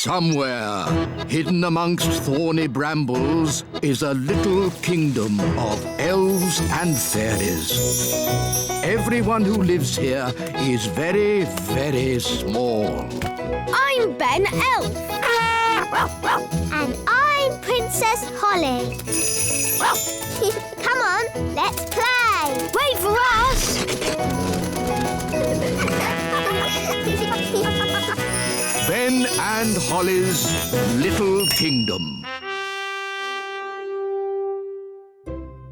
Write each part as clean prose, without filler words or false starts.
Somewhere, hidden amongst thorny brambles, is a little kingdom of elves and fairies. Everyone who lives here is very, very small. I'm Ben Elf. And I'm Princess Holly. Come on, let's play. Wait for us. Ben and Holly's Little Kingdom.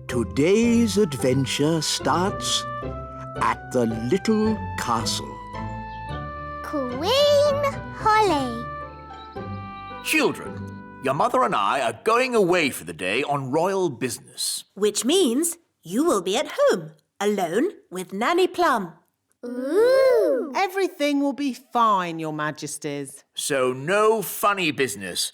Today's adventure starts at the little castle. Queen Holly. Children, your mother and I are going away for the day on royal business. Which means you will be at home, alone with Nanny Plum. Ooh. Everything will be fine, Your Majesties. So no funny business.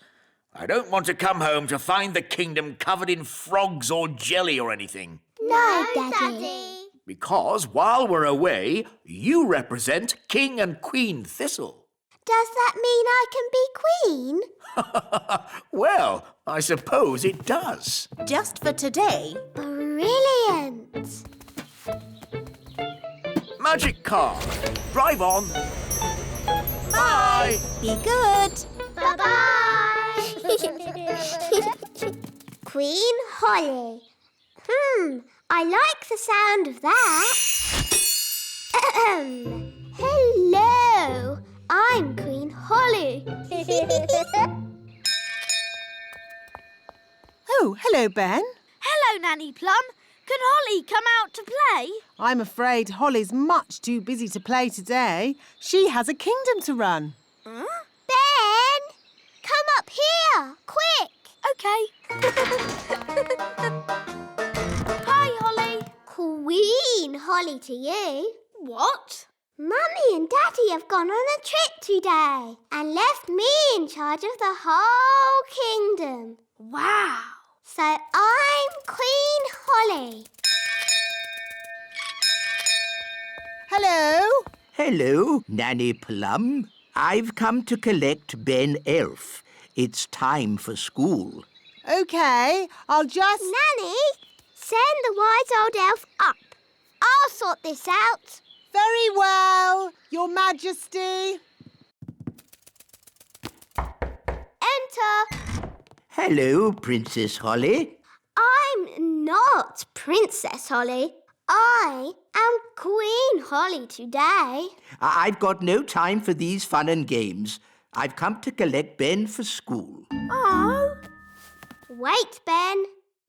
I don't want to come home to find the kingdom covered in frogs or jelly or anything. No, Daddy. Because while we're away, you represent King and Queen Thistle. Does that mean I can be queen? Well, I suppose it does. Just for today. Brilliant. Magic car. Drive on. Bye. Be good. Bye-bye. Queen Holly. I like the sound of that. Hello, I'm Queen Holly. Oh, hello, Ben. Hello, Nanny Plum. Can Holly come out to play? I'm afraid Holly's much too busy to play today. She has a kingdom to run. Ben, come up here, quick. OK. Hi, Holly. Queen Holly to you. What? Mummy and Daddy have gone on a trip today and left me in charge of the whole kingdom. Wow. So I'm Queen Holly. Hello. Hello, Nanny Plum. I've come to collect Ben Elf. It's time for school. OK, I'll just... Nanny, send the wise old elf up. I'll sort this out. Very well, Your Majesty. Enter. Hello, Princess Holly. I'm not Princess Holly. I am Queen Holly today. I've got no time for these fun and games. I've come to collect Ben for school. Oh. Wait, Ben.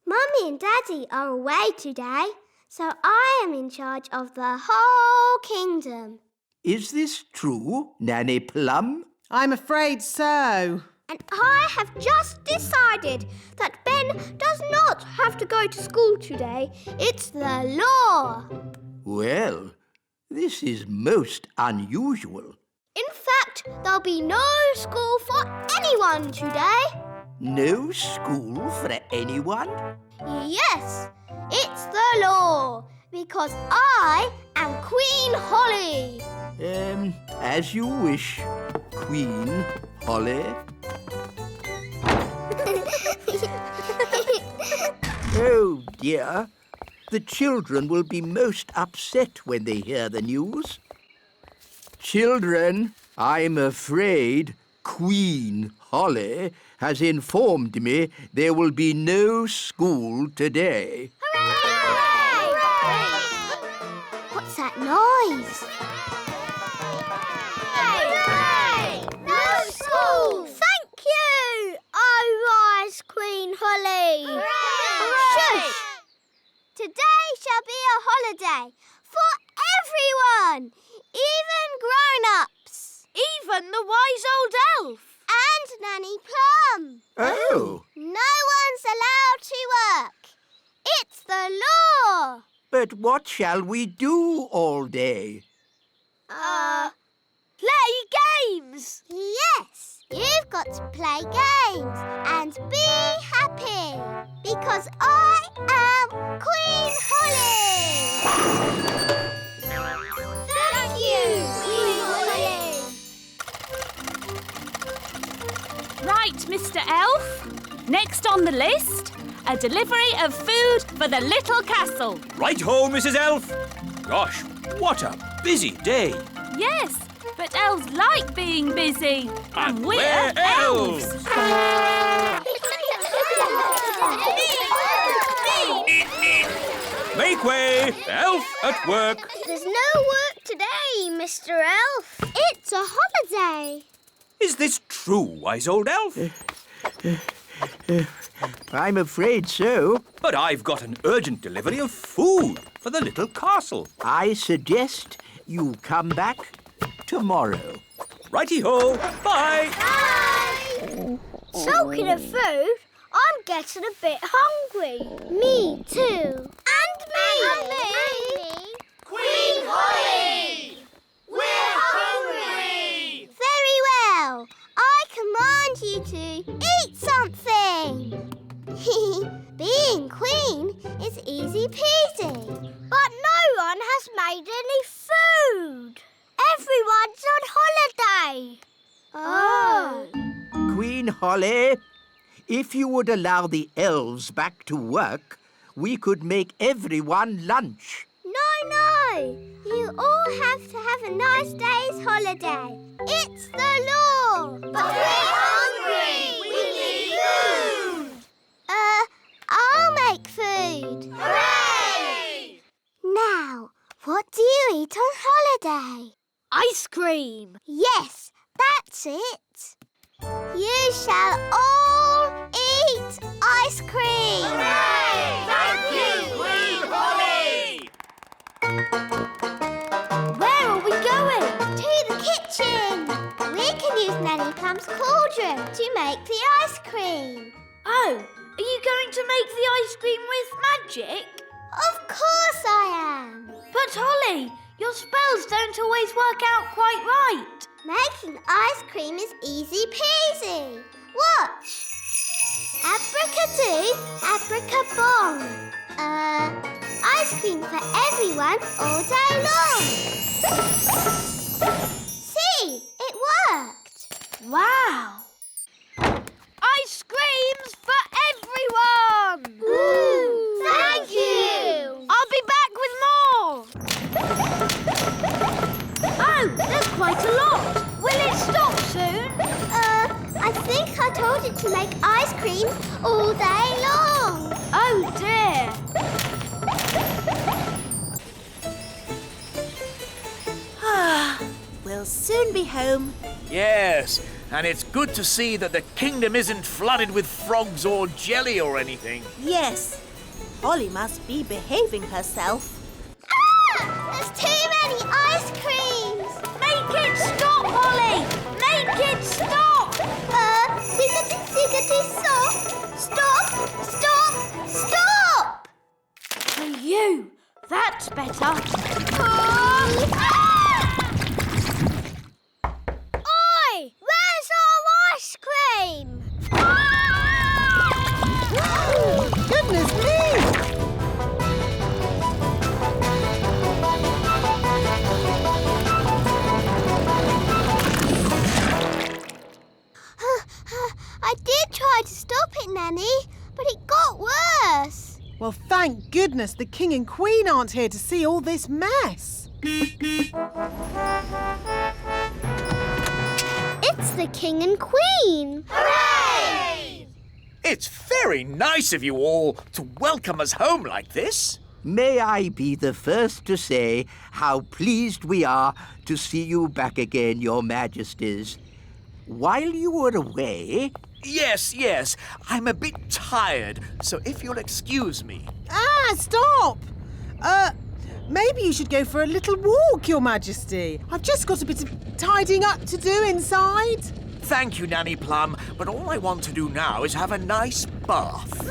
Mummy and Daddy are away today, so I am in charge of the whole kingdom. Is this true, Nanny Plum? I'm afraid so. And I have just decided that Ben does not have to go to school today. It's the law. Well, this is most unusual. In fact, there'll be no school for anyone today. No school for anyone? Yes, it's the law, because I am Queen Holly. As you wish, Queen Holly. Oh, dear. The children will be most upset when they hear the news. Children, I'm afraid Queen Holly has informed me there will be no school today. Hooray! Hooray! What's that noise? Hooray! No school! Thank you, oh wise Queen Holly. Hooray! Shush! Today shall be a holiday for everyone, even grown-ups. Even the wise old elf. And Nanny Plum. Oh, No one's allowed to work. It's the law. but what shall we do all day? Play games. Yes, you've got to play games and be happy because I am Queen Holly. Thank you, Queen Holly. Right, Mr. Elf. Next on the list, a delivery of food for the little castle. Right-ho, Mrs. Elf. Gosh, what a busy day. Yes, but elves like being busy. And we're elves. Make way, Elf at work. There's no work today, Mr. Elf. It's a holiday. Is this true, wise old elf? I'm afraid so. But I've got an urgent delivery of food for the little castle. I suggest you come back tomorrow. Righty-ho, bye. Bye. Talking of food, I'm getting a bit hungry. Me too. And me. And me. Queen Holly! We're hungry! Very well. I command you to eat something. Being queen is easy peasy. But no one has made any food. Everyone's on holiday. Oh. Queen Holly, if you would allow the elves back to work, we could make everyone lunch. No. You all have to have a nice day's holiday. It's the law. But we're hungry. We need food. I'll make food. Hooray! Now, what do you eat on holiday? Ice cream. Yes, that's it. You shall all eat ice cream. Hooray! Thank you, Queen Holly! Where are we going? To the kitchen. We can use Nanny Plum's cauldron to make the ice cream. Oh, are you going to make the ice cream with magic? Of course I am. But Holly, your spells don't always work out quite right. Making ice cream is easy peasy. Watch. Abracadoo, abracabong. Ice cream for everyone all day long. See, it worked. Wow. Ice creams for everyone! Ooh, thank you. I'll be back with more. Oh, there's quite a lot. Will it stop soon? I think I told it to make ice cream all day long. Oh dear. We'll soon be home. Yes, and it's good to see that the kingdom isn't flooded with frogs or jelly or anything. Yes, Holly must be behaving herself. There's too many ice creams. Make it stop, Holly! Make it stop! Ziggity, stop! Stop! Stop! Stop! For you. That's better. Oi! Where's our ice cream? Goodness me! I did try to stop it, Nanny, but it got worse. Well, thank goodness the King and Queen aren't here to see all this mess. It's the King and Queen. Hooray! It's very nice of you all to welcome us home like this. May I be the first to say how pleased we are to see you back again, Your Majesties. While you were away... Yes. I'm a bit tired, so if you'll excuse me. Stop! Maybe you should go for a little walk, Your Majesty. I've just got a bit of tidying up to do inside. Thank you, Nanny Plum, but all I want to do now is have a nice bath.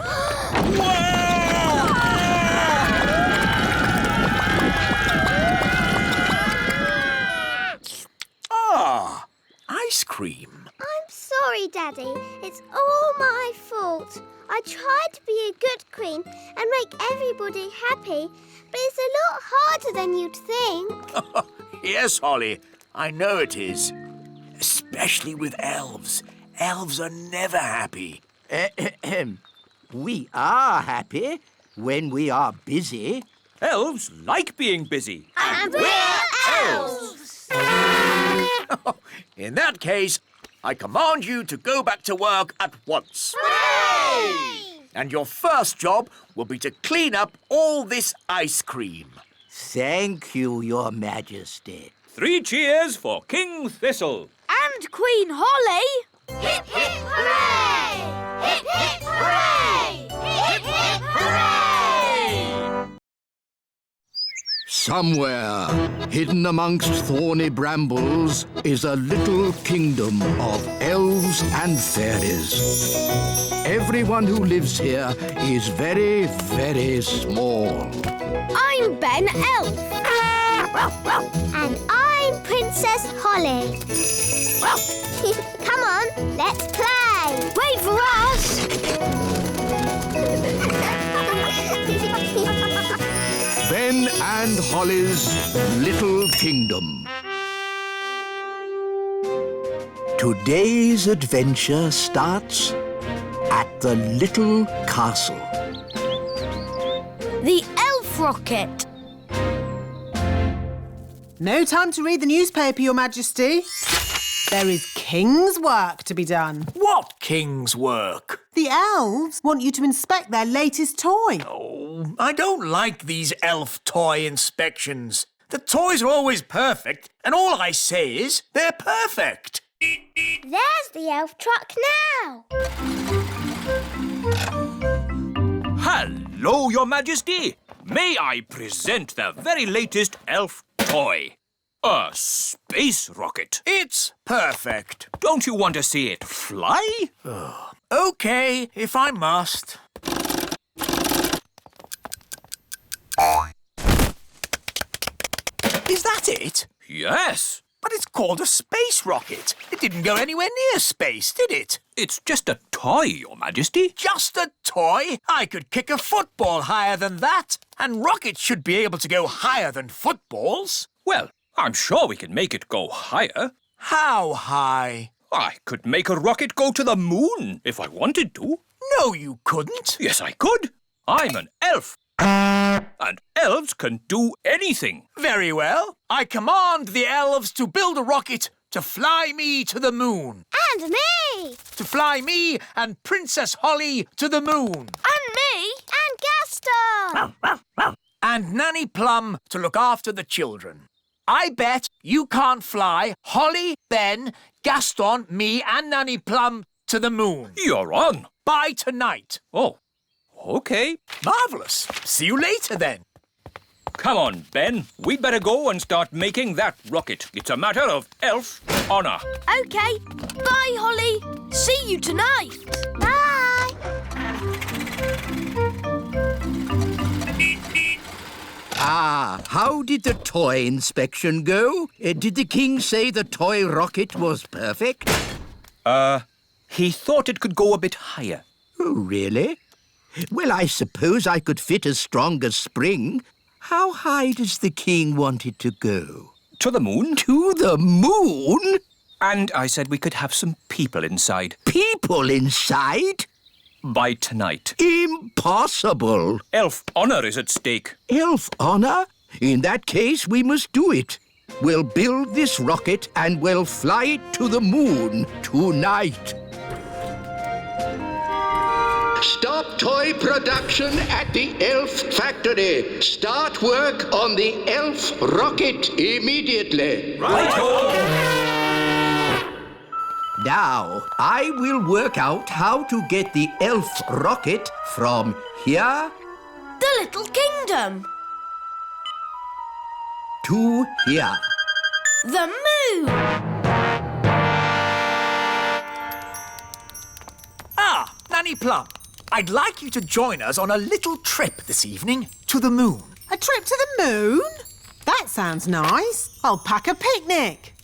Ah, ice cream. I'm sorry, Daddy. It's all my fault. I tried to be a good queen and make everybody happy, but it's a lot harder than you'd think. Yes, Holly, I know it is. Especially with elves. Elves are never happy. We are happy when we are busy. Elves like being busy. And we're elves! In that case, I command you to go back to work at once. Hooray! And your first job will be to clean up all this ice cream. Thank you, Your Majesty. 3 cheers for King Thistle. And Queen Holly. Hip, hip, hooray! Hip, hip, hooray! Hip, hip, hooray! Somewhere, hidden amongst thorny brambles, is a little kingdom of elves and fairies. Everyone who lives here is very, very small. I'm Ben Elf. And I'm Princess Holly. Come on, let's play. Wait for us. Ben and Holly's Little Kingdom. Today's adventure starts at the little castle. The elf rocket. No time to read the newspaper, Your Majesty. There is king's work to be done. What king's work? The elves want you to inspect their latest toy. Oh, I don't like these elf toy inspections. The toys are always perfect, and all I say is they're perfect. There's the elf truck now. Hello, Your Majesty. May I present the very latest elf toy? A space rocket. It's perfect. Don't you want to see it fly? OK, if I must. Is that it? Yes. But it's called a space rocket. It didn't go anywhere near space, did it? It's just a toy, Your Majesty. Just a toy? I could kick a football higher than that. And rockets should be able to go higher than footballs. Well, I'm sure we can make it go higher. How high? I could make a rocket go to the moon if I wanted to. No, you couldn't. Yes, I could. I'm an elf. And elves can do anything. Very well. I command the elves to build a rocket to fly me to the moon. And me. To fly me and Princess Holly to the moon. And me. And Gaston. And Nanny Plum to look after the children. I bet you can't fly Holly, Ben, Gaston, me and Nanny Plum to the moon. You're on. By tonight. Oh, OK. Marvellous. See you later then. Come on, Ben. We'd better go and start making that rocket. It's a matter of elf honour. OK. Bye, Holly. See you tonight. Bye. Ah, how did the toy inspection go? Did the king say the toy rocket was perfect? He thought it could go a bit higher. Oh, really? Well, I suppose I could fit a stronger spring. How high does the king want it to go? To the moon. To the moon? And I said we could have some people inside. People inside? By tonight. Impossible. Elf honour is at stake. Elf honour? In that case, we must do it. We'll build this rocket and we'll fly it to the moon tonight. Stop toy production at the elf factory. Start work on the elf rocket immediately. Righto! Now, I will work out how to get the elf rocket from here The Little Kingdom. to here. The moon. Ah, Nanny Plum. I'd like you to join us on a little trip this evening to the moon. A trip to the moon? That sounds nice. I'll pack a picnic.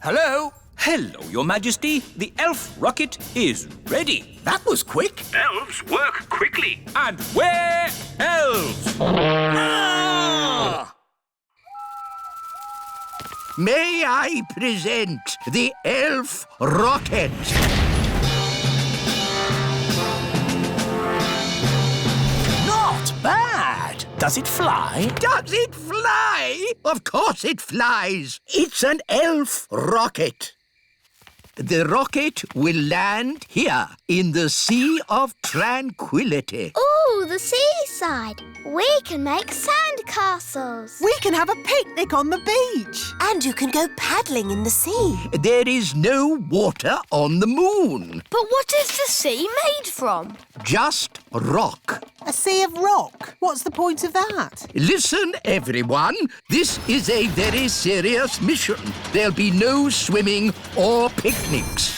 Hello? Hello, Your Majesty. The elf rocket is ready. That was quick. Elves work quickly. And we're elves. Ah! May I present the elf rocket? Not bad. Does it fly? Does it fly? Of course it flies. It's an elf rocket. The rocket will land here in the Sea of Tranquility. Ooh, the seaside. We can make sandcastles. We can have a picnic on the beach. And you can go paddling in the sea. There is no water on the moon. But what is the sea made from? Just rock. A sea of rock. What's the point of that? Listen, everyone. This is a very serious mission. There'll be no swimming or picnics.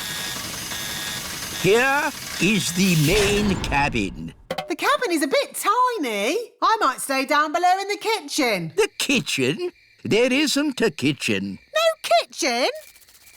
Here is the main cabin. The cabin is a bit tiny. I might stay down below in the kitchen. The kitchen? There isn't a kitchen. No kitchen?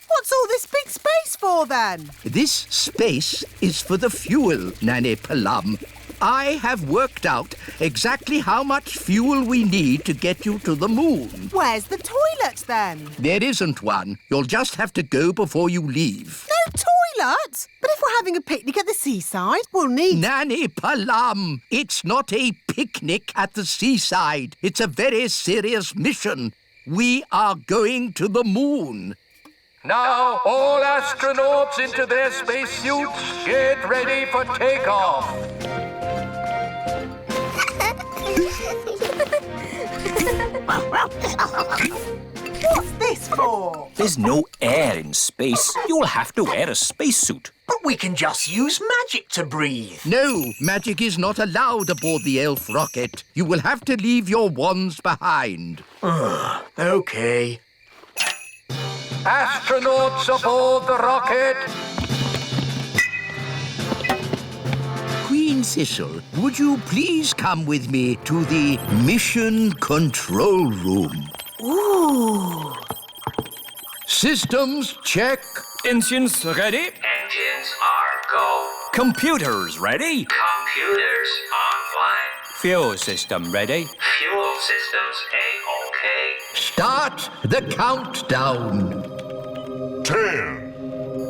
What's all this big space for, then? This space is for the fuel, Nanny Plum. I have worked out exactly how much fuel we need to get you to the moon. Where's the toilet, then? There isn't one. You'll just have to go before you leave. No toilet? But if we're having a picnic at the seaside, we'll need... Nanny Plum, it's not a picnic at the seaside. It's a very serious mission. We are going to the moon. Now, all astronauts into their spacesuits. Get ready for takeoff. What's this for? There's no air in space. You'll have to wear a spacesuit. But we can just use magic to breathe. No, magic is not allowed aboard the elf rocket. You will have to leave your wands behind. OK. Astronauts aboard the rocket. Queen Thistle, would you please come with me to the mission control room? Ooh. Systems check. Engines ready? Engines are go. Computers ready? Computers online. Fuel system ready? Fuel systems A-OK. Start the countdown. 10.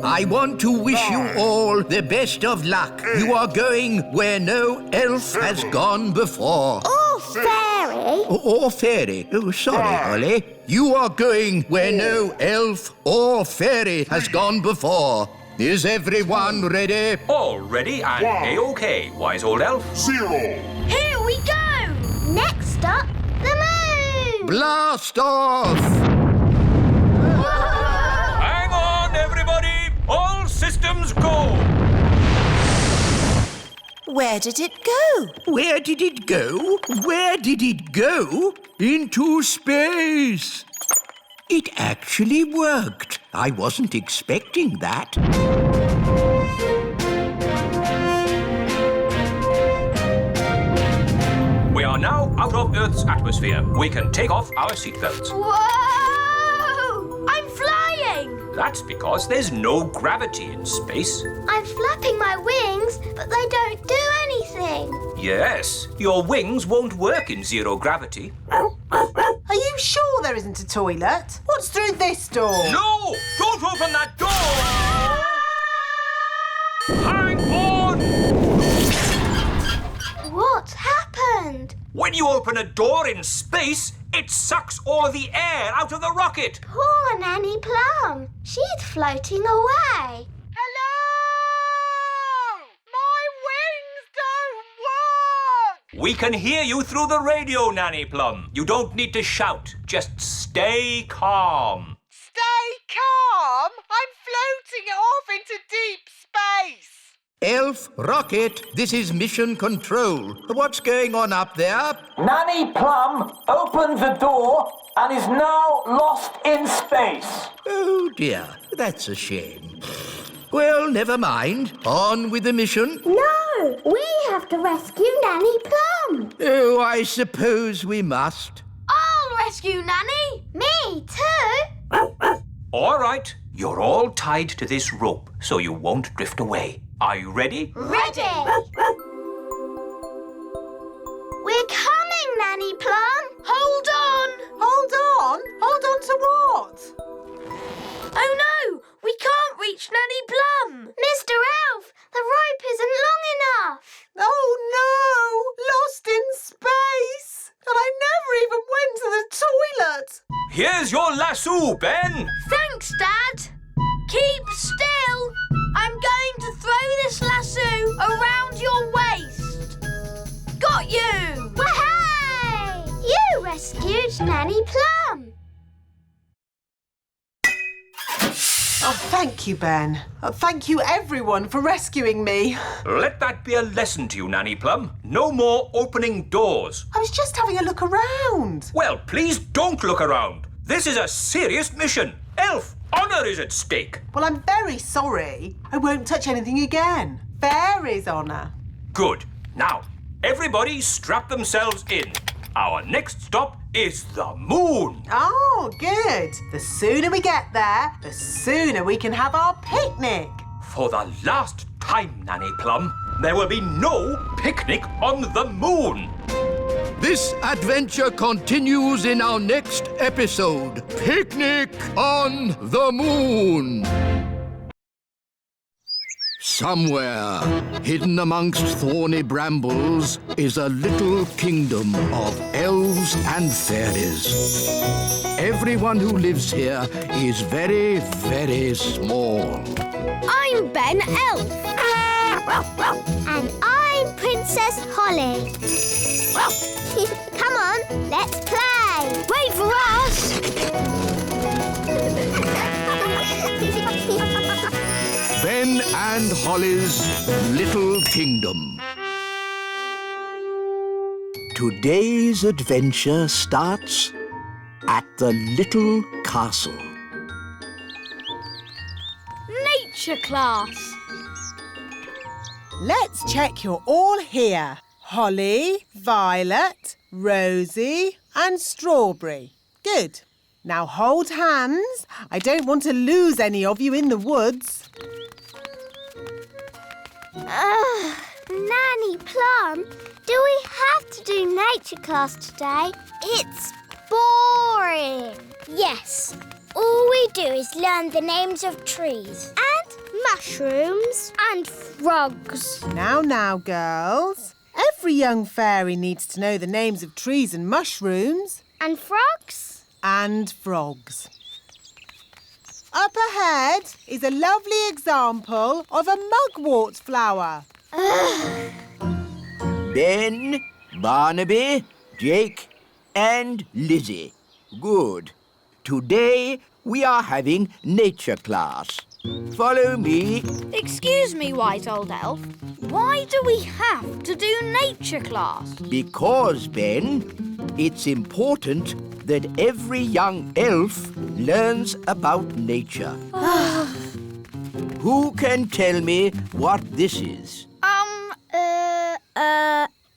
I want to wish you all the best of luck. You are going where no elf has gone before. Oh, fairy. Or fairy. Oh, sorry, Holly. You are going where no elf or fairy has gone before. Is everyone ready? All ready and A-OK, wise old elf. 0. Here we go! Next up, the moon. Blast off! Hang on, everybody! All systems go! Where did it go? Where did it go? Where did it go? Into space. It actually worked. I wasn't expecting that. We are now out of Earth's atmosphere. We can take off our seatbelts. Whoa! I'm flying! That's because there's no gravity in space. I'm flapping my wings, but they don't do anything. Yes, your wings won't work in zero gravity. Are you sure there isn't a toilet? What's through this door? No! Don't open that door! Hang on! What's happened? When you open a door in space, it sucks all of the air out of the rocket. Poor Nanny Plum. She's floating away. Hello! My wings don't work! We can hear you through the radio, Nanny Plum. You don't need to shout. Just stay calm. Stay calm. I'm floating off into deep space. Elf rocket, this is mission control. What's going on up there? Nanny Plum opened the door and is now lost in space. Oh dear, that's a shame. Well, never mind. On with the mission. No, we have to rescue Nanny Plum. Oh, I suppose we must. I'll rescue Nanny! Me too. All right, you're all tied to this rope so you won't drift away. Are you ready? Ready. We're coming, Nanny Plum. Hold on! Hold on. Hold on to what? Oh no! We can't reach Nanny Plum! Mr. Elf, the rope isn't long enough. Oh no! Lost in space! And I never even went to the toilet! Here's your lasso, Ben. Thanks, Dad. Keep still. I'm going to throw this lasso around your waist. Got you! Wahey! You rescued Nanny Plum. Oh, thank you, Ben. Thank you, everyone, for rescuing me. Let that be a lesson to you, Nanny Plum. No more opening doors. I was just having a look around. Well, please don't look around. This is a serious mission. Elf, honour is at stake. Well, I'm very sorry. I won't touch anything again. Fairy's honour. Good. Now, everybody strap themselves in. Our next stop is the moon. Oh, good. The sooner we get there, the sooner we can have our picnic. For the last time, Nanny Plum, there will be no picnic on the moon. This adventure continues in our next episode. Picnic on the Moon. Somewhere, hidden amongst thorny brambles, is a little kingdom of elves and fairies. Everyone who lives here is very, very small. I'm Ben Elf. And I'm Princess Holly. Come on, let's play. Wait for us. Ben and Holly's Little Kingdom. Today's adventure starts at the little castle. Nature class. Let's check you're all here. Holly, Violet, Rosie and Strawberry. Good. Now hold hands. I don't want to lose any of you in the woods. Nanny Plum, do we have to do nature class today? It's boring. Yes. All we do is learn the names of trees and mushrooms and frogs. Now, girls. Every young fairy needs to know the names of trees and mushrooms. And frogs? And frogs. Up ahead is a lovely example of a mugwort flower. Ben, Barnaby, Jake and Lizzie. Good. Today we are having nature class. Follow me. Excuse me, Wise Old Elf. Why do we have to do nature class? Because, Ben, it's important that every young elf learns about nature. Who can tell me what this is?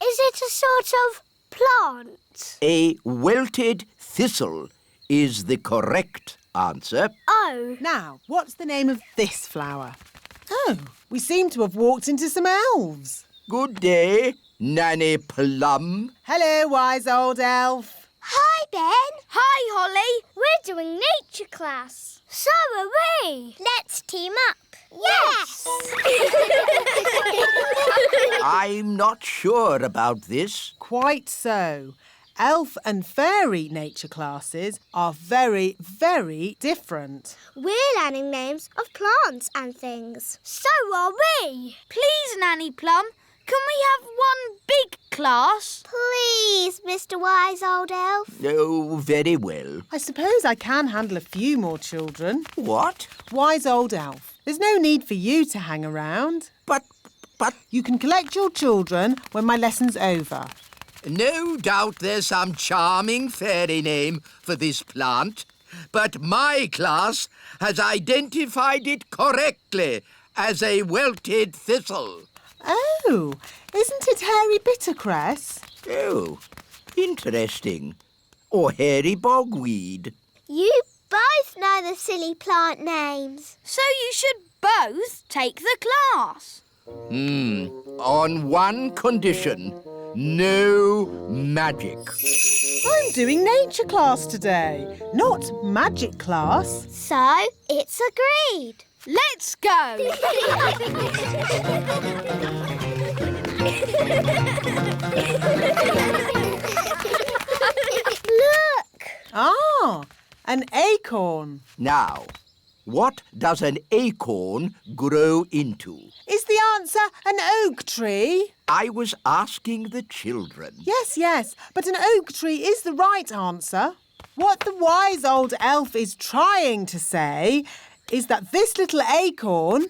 Is it a sort of plant? A wilted thistle is the correct answer. Oh. Now, what's the name of this flower? Oh, we seem to have walked into some elves. Good day, Nanny Plum. Hello, wise old elf. Hi, Ben. Hi, Holly. We're doing nature class. So are we. Let's team up. Yes! I'm not sure about this. Quite so. Elf and fairy nature classes are very, very different. We're learning names of plants and things. So are we. Please, Nanny Plum, can we have one big class? Please, Mr. Wise Old Elf. Oh, very well. I suppose I can handle a few more children. What? Wise old elf, there's no need for you to hang around. But... You can collect your children when my lesson's over. No doubt there's some charming fairy name for this plant, but my class has identified it correctly as a wilted thistle. Oh, isn't it hairy bittercress? Oh, interesting. Or hairy bogweed. You both know the silly plant names. So you should both take the class. On one condition. No magic. I'm doing nature class today, not magic class. So, it's agreed. Let's go! Look! Ah, an acorn. Now, what does an acorn grow into? Is the answer an oak tree? I was asking the children. Yes, but an oak tree is the right answer. What the wise old elf is trying to say is that this little acorn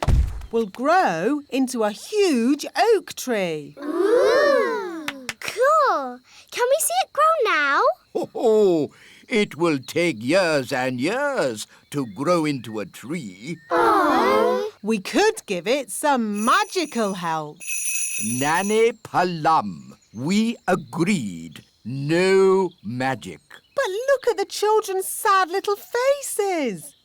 will grow into a huge oak tree. Ooh! Cool! Can we see it grow now? Oh, it will take years and years to grow into a tree. Oh! We could give it some magical help. Nanny Plum, we agreed. No magic. But look at the children's sad little faces.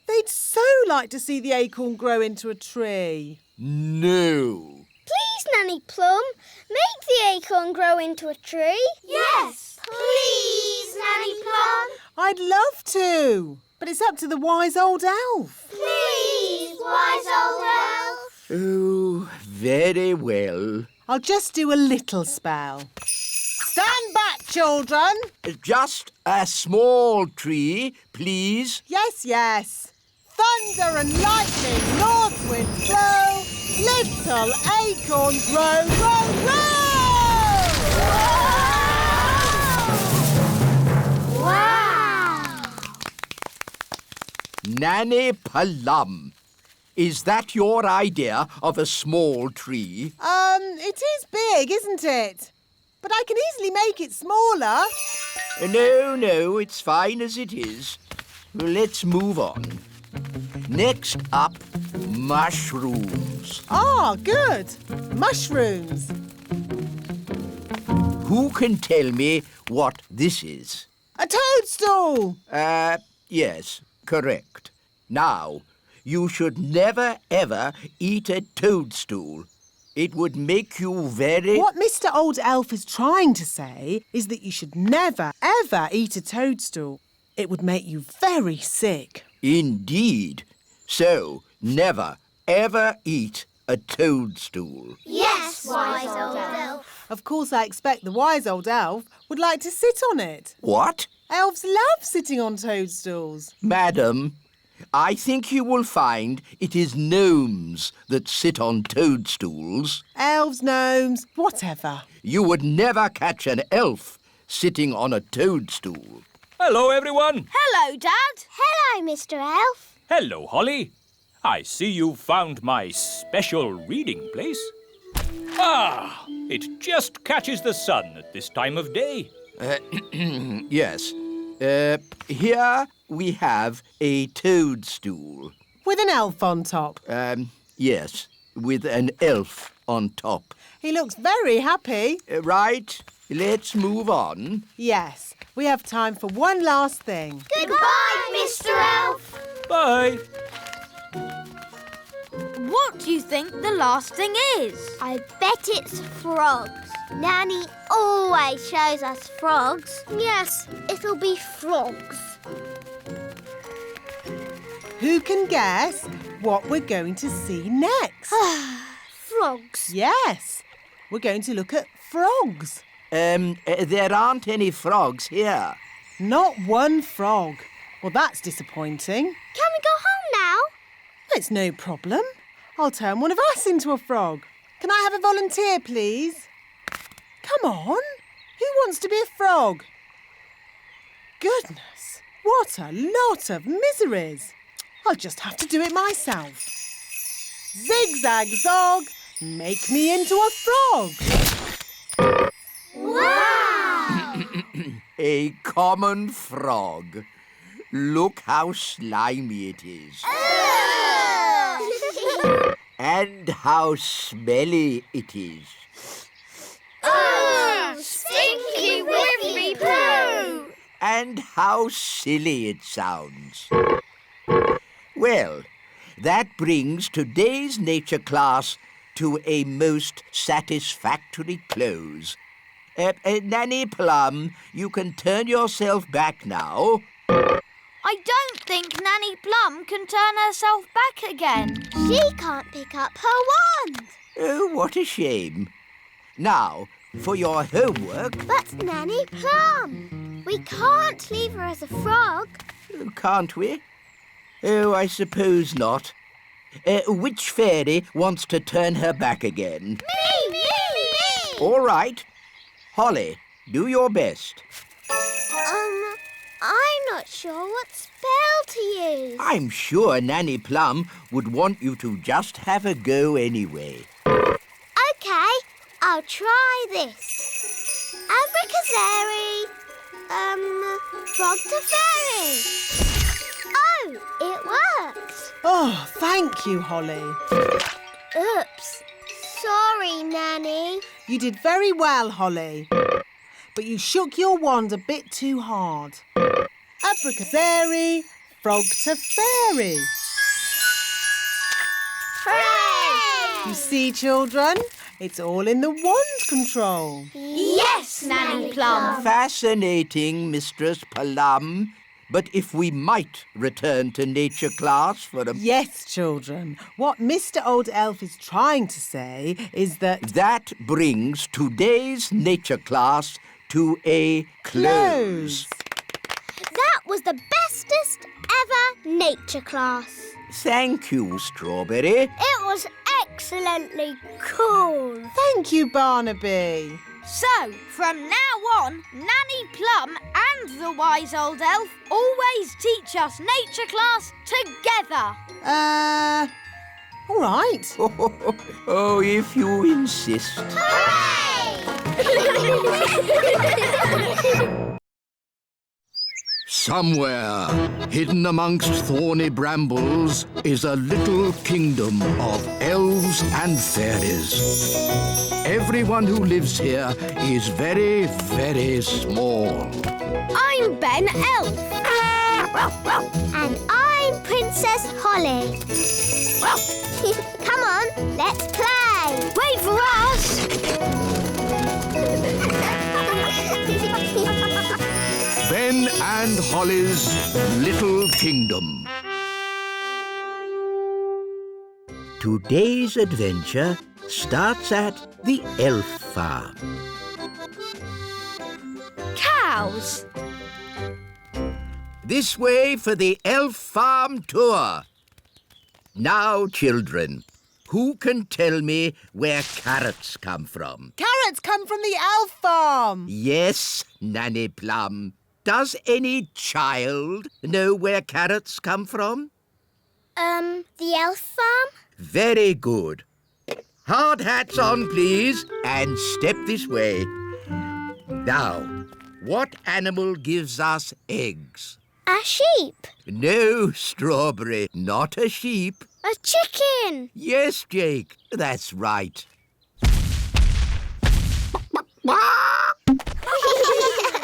They'd so like to see the acorn grow into a tree. No. Please, Nanny Plum, make the acorn grow into a tree. Yes! Please, Nanny Plum. I'd love to, but it's up to the wise old elf. Please, wise old elf. Oh, very well. I'll just do a little spell. Stand back, children. Just a small tree, please. Yes. Thunder and lightning, north wind blow, little acorn grow, Wow! Nanny Plum, is that your idea of a small tree? It is big, isn't it? But I can easily make it smaller. No, it's fine as it is. Let's move on. Next up, mushrooms. Ah, good. Mushrooms. Who can tell me what this is? A toadstool. Yes, correct. Now, you should never, ever eat a toadstool. It would make you very... What Mr. Old Elf is trying to say is that you should never, ever eat a toadstool. It would make you very sick. Indeed. So, never, ever eat a toadstool. Yes, wise old elf. Of course, I expect the wise old elf would like to sit on it. What? Elves love sitting on toadstools. Madam, I think you will find it is gnomes that sit on toadstools. Elves, gnomes, whatever. You would never catch an elf sitting on a toadstool. Hello, everyone. Hello, Dad. Hello, Mr. Elf. Hello, Holly. I see you found my special reading place. Ah, it just catches the sun at this time of day. Yes. Here we have a toadstool. With an elf on top. Yes, with an elf on top. He looks very happy. Right, let's move on. Yes, we have time for one last thing. Goodbye, Mr. Elf. Bye. What do you think the last thing is? I bet it's frogs. Nanny always shows us frogs. Yes, it'll be frogs. Who can guess what we're going to see next? Frogs. Yes, we're going to look at frogs. There aren't any frogs here. Not one frog. Well, that's disappointing. Can we go home now? It's no problem. I'll turn one of us into a frog. Can I have a volunteer, please? Come on. Who wants to be a frog? Goodness, what a lot of miseries. I'll just have to do it myself. Zigzag zog, make me into a frog. Wow! A common frog. Look how slimy it is. And how smelly it is. Stinky whiffy poo! And how silly it sounds. Well, that brings today's nature class to a most satisfactory close. Nanny Plum, you can turn yourself back now. I don't think Nanny Plum can turn herself back again. She can't pick up her wand. Oh, what a shame. Now, for your homework... But Nanny Plum, we can't leave her as a frog. Can't we? Oh, I suppose not. Which fairy wants to turn her back again? Me! All right. Holly, do your best. I'm not sure what spell to use. I'm sure Nanny Plum would want you to just have a go anyway. OK, I'll try this. Abracazari, frog to fairy. Oh, it worked. Oh, thank you, Holly. Oops. Sorry, Nanny. You did very well, Holly. But you shook your wand a bit too hard. Abracazari, frog to fairy. Hooray! You see, children, it's all in the wand control. Yes, Nanny Plum. Fascinating, Mistress Plum. But if we might return to nature class for a... Yes, children. What Mr. Old Elf is trying to say is that... That brings today's nature class to a close. That was the bestest ever nature class. Thank you, Strawberry. It was excellently cool. Thank you, Barnaby. So, from now on, Nanny Plum and the wise old elf always teach us nature class together. All right. Oh, if you insist. Hooray! Somewhere, hidden amongst thorny brambles, is a little kingdom of elves and fairies. Everyone who lives here is very, very small. I'm Ben Elf. And I'm Princess Holly. Come on, let's play. Wait for us. Ben and Holly's Little Kingdom. Today's adventure starts at the elf farm. Cows. This way for the elf farm tour. Now, children, who can tell me where carrots come from? Carrots come from the elf farm. Yes, Nanny Plum. Does any child know where carrots come from? The elf farm? Very good. Hard hats on, please, and step this way. Now, what animal gives us eggs? A sheep. No, Strawberry, not a sheep. A chicken. Yes, Jake, that's right.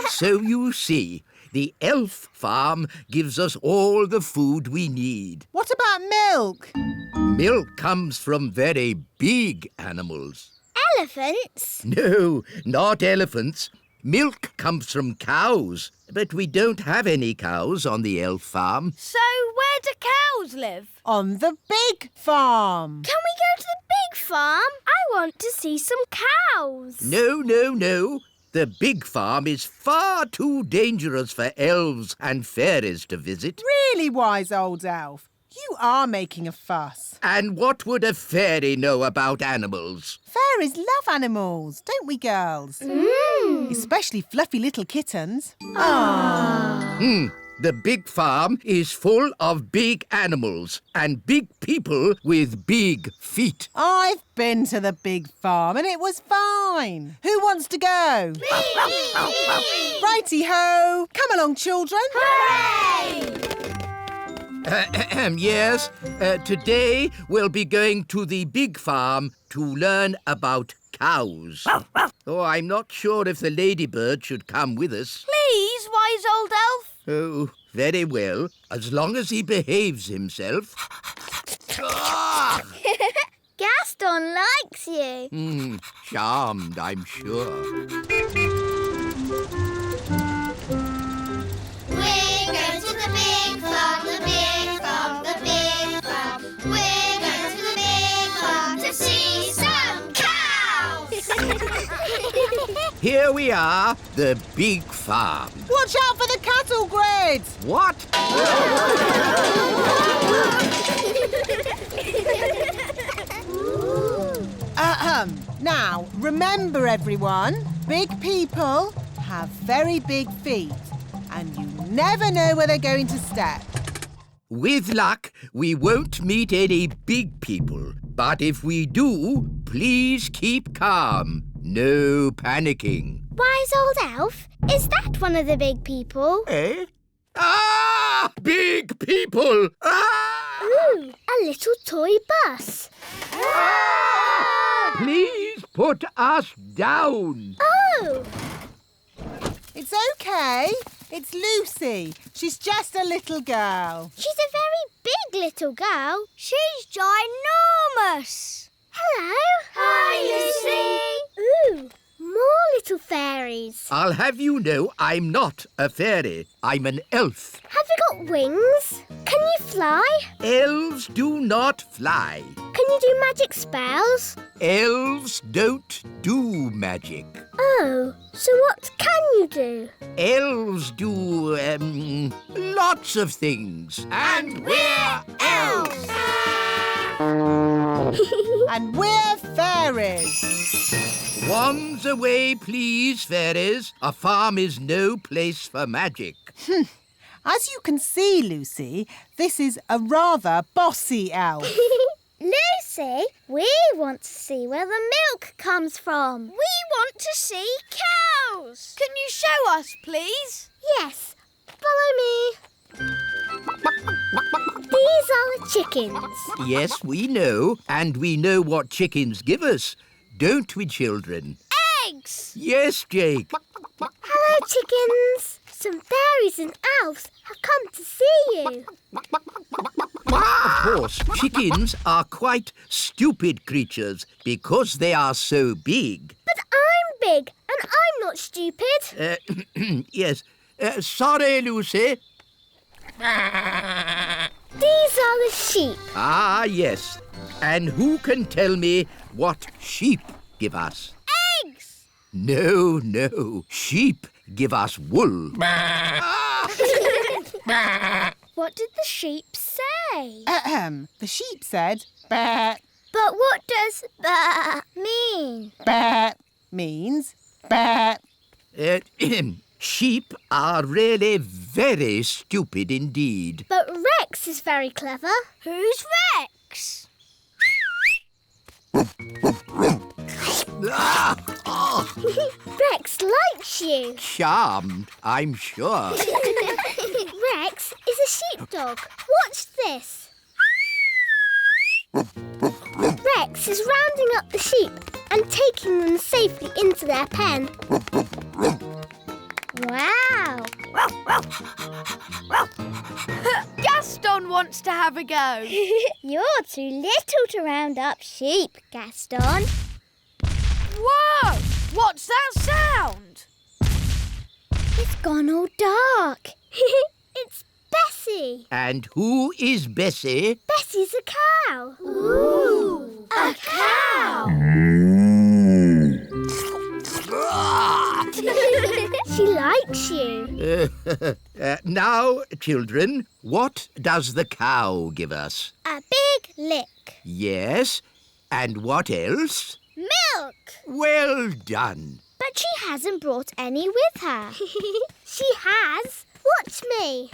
So you see, the elf farm gives us all the food we need. What about milk? Milk comes from very big animals. Elephants? No, not elephants. Milk comes from cows, but we don't have any cows on the elf farm. So where do cows live? On the big farm. Can we go to the big farm? I want to see some cows. No, no, no. The big farm is far too dangerous for elves and fairies to visit. Really, wise old elf? You are making a fuss. And what would a fairy know about animals? Fairies love animals, don't we, girls? Especially fluffy little kittens. The big farm is full of big animals and big people with big feet. I've been to the big farm and it was fine. Who wants to go? Me! Righty-ho. Come along, children. Hooray! Yes, today we'll be going to the big farm to learn about cows. Oh, I'm not sure if the ladybird should come with us. Please, wise old elf. Oh, very well, as long as he behaves himself. Gaston likes you. Charmed, I'm sure. We're going to the big farm, the big farm, the big farm. We're going to the big farm to see some cows. Here we are, the big farm. Watch out for the cattle grids! What? Now, remember everyone, big people have very big feet and you never know where they're going to step. With luck, we won't meet any big people. But if we do, please keep calm. No panicking. Wise old elf, is that one of the big people? Eh? Ah! Big people! Ah! Ooh, a little toy bus. Please put us down. Oh! It's okay. It's Lucy. She's just a little girl. She's a very big little girl. She's ginormous. Hello. Hi, Lucy. Ooh, more little fairies. I'll have you know I'm not a fairy. I'm an elf. Have you got wings? Can you fly? Elves do not fly. Can you do magic spells? Elves don't do magic. Oh, so what can you do? Elves do, lots of things. And we're elves! And we're fairies. Wands away, please, fairies. A farm is no place for magic. As you can see, Lucy, this is a rather bossy elf. Lucy, we want to see where the milk comes from. We want to see cows. Can you show us, please? Yes, follow me. These are the chickens. Yes, we know. And we know what chickens give us. Don't we, children? Eggs! Yes, Jake. Hello, chickens. Some fairies and elves have come to see you. Of course, chickens are quite stupid creatures because they are so big. But I'm big and I'm not stupid. Yes. Sorry, Lucy. These are the sheep. Ah, yes. And who can tell me what sheep give us? Eggs. No. Sheep give us wool. What did the sheep say? The sheep said, "Bah." But what does "bah" mean? Bah means bah. Sheep are really very stupid indeed. But Rex is very clever. Who's Rex? Rex likes you. Charmed, I'm sure. Rex is a sheepdog. Watch this. Rex is rounding up the sheep and taking them safely into their pen. Wow! Gaston wants to have a go. You're too little to round up sheep, Gaston. Whoa! What's that sound? It's gone all dark. It's Bessie. And who is Bessie? Bessie's a cow. Ooh! A cow! She likes you. Now, children, what does the cow give us? A big lick. Yes, and what else? Milk. Well done. But she hasn't brought any with her. She has. Watch me.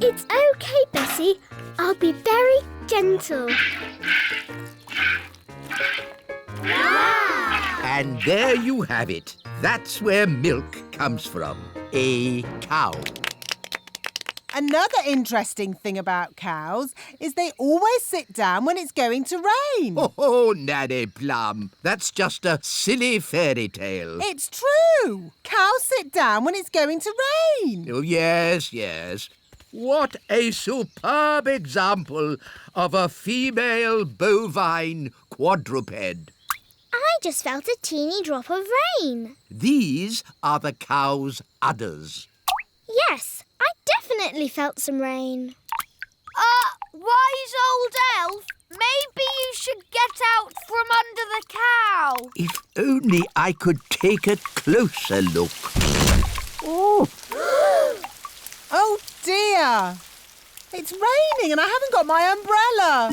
It's okay, Bessie. I'll be very gentle. Wow! And there you have it. That's where milk comes from. A cow. Another interesting thing about cows is they always sit down when it's going to rain. Oh, Nanny Plum, that's just a silly fairy tale. It's true. Cows sit down when it's going to rain. Oh, yes. What a superb example of a female bovine quadruped. I just felt a teeny drop of rain. These are the cow's udders. Yes, I definitely felt some rain. Wise old elf, maybe you should get out from under the cow. If only I could take a closer look. Oh! Oh dear! It's raining and I haven't got my umbrella.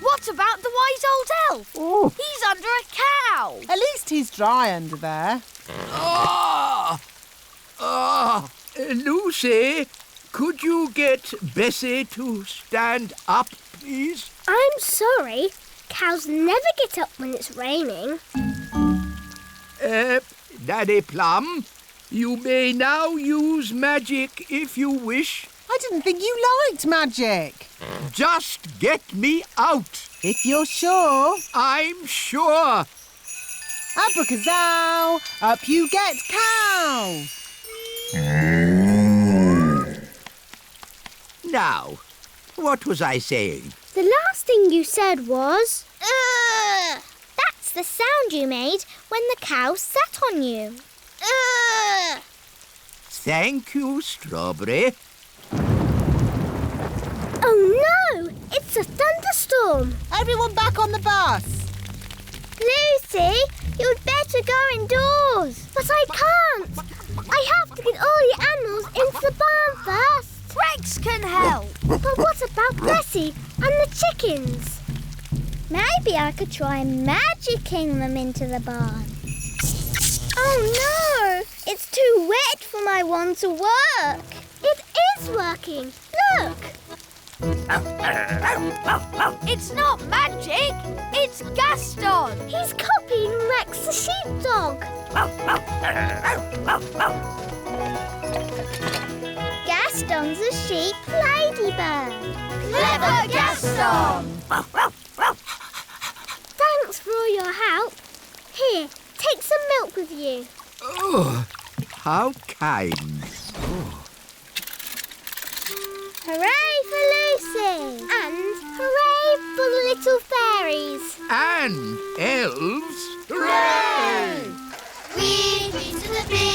What about the wise old elf? Oh. He's under a cow. At least he's dry under there. Lucy, could you get Bessie to stand up, please? I'm sorry. Cows never get up when it's raining. Nanny Plum, you may now use magic if you wish. I didn't think you liked magic. Just get me out. If you're sure. I'm sure. Abracazoo, up you get, cow. Now, what was I saying? The last thing you said was... Ugh! That's the sound you made when the cow sat on you. Ugh! Thank you, Strawberry. Oh no! It's a thunderstorm! Everyone back on the bus. Lucy, you'd better go indoors. But I can't. I have to get all the animals into the barn first. Rex can help. But what about Bessie and the chickens? Maybe I could try magicking them into the barn. Oh no! It's too wet for my wand to work. It is working. Look! It's not magic. It's Gaston. He's copying Rex the sheepdog. Gaston's a sheep ladybird. Clever Gaston. Thanks for all your help. Here, take some milk with you. Oh, how kind. Hooray for Lucy! And hooray for the little fairies! And elves. Hooray! We've been to the big